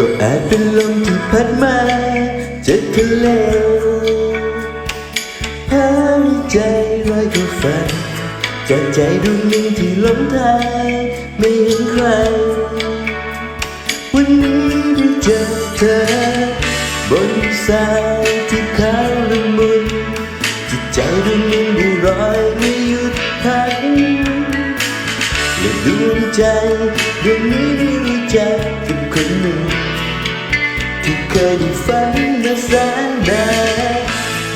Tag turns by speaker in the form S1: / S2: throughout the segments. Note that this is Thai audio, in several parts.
S1: ก็อาจเป็นลมที่พัดมาจากทะเลพาใจลอยเข้าฝันจากใจดวงหนึ่งที่หลงทางไม่เห็นใครวันนี้ได้เจอเธอบนทรายที่ขาวละมุนจิตใจดวงหนึ่งได้รอยไม่หยุดพักและดวงใจดวงนี้ได้รู้จักกับคนหนึ่งที่เคยได้ฝันมาแสนนาน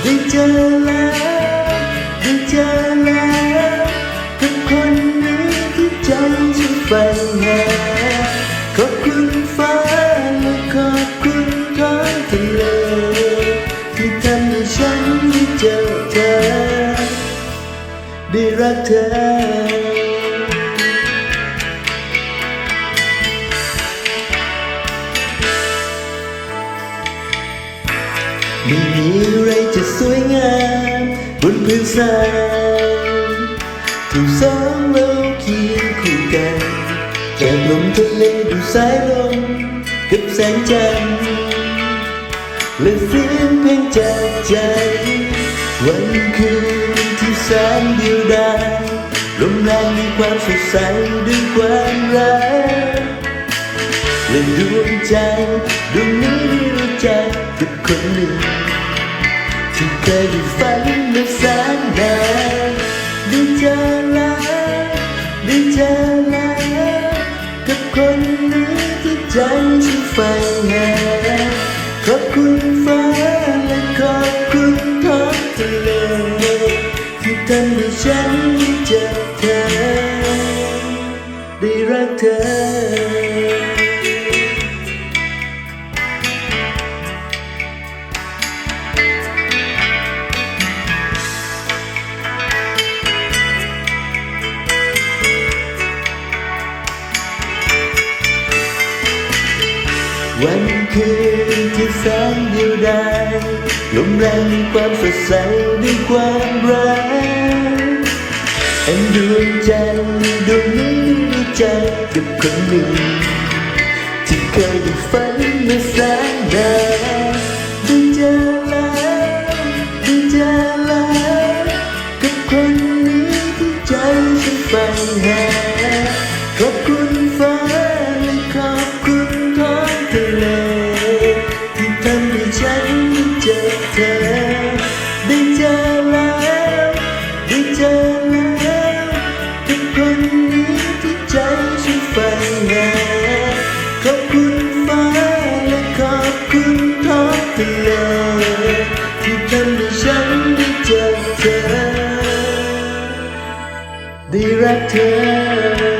S1: ได้เจอแล้วได้เจอแล้วกับคนนี้ที่ใจฉันใฝ่หาขอบคุณฟ้าและขอบคุณท้องทะเลที่ทำให้ฉันได้เจอเธอได้รักเธอไม่มีอะไรจะสวยงามบนพื้นทรายถูกสองเราเคียงคู่กันจากลมทะเลดูสายลมกับแสงจันทร์และเสียงเพลงจากใจวันคืนที่แสนเดียวดายลมแรงมีความสดใสด้วยความรักและดวงใจดวงนี้ได้รู้จักกับคนหนึ่งที่เคยได้ฝันมาแสนนานได้เจอแล้วได้เจอแล้วกับคนนี้ที่ใจฉันใฝ่หาขอบคุณฟ้าและขอบคุณท้องทะเลที่ทำให้ฉันได้เจอเธอได้รักเธอวันคืนที่แสนเดียวดายลมแรงมีความสดใสด้วยความรักอันดวงจันทร์ดวงนี้รู้จักกับคนหนึ่งที่เคยได้ฝันมาแสนนานได้เจอแล้วได้เจอแล้วกับคนนี้ที่ใจฉันใฝ่หาขอบคุณฟ้าและขอบคุณท้องทะเลที่ทำให้ฉันได้เจอเธอได้เจอแล้วได้เจอแล้วกับคนนี้ที่ใจฉันใฝ่หาขอบคุณฟ้าและขอบคุณท้องทะเลที่ทำให้ฉันได้เจอเธอได้รักเธอ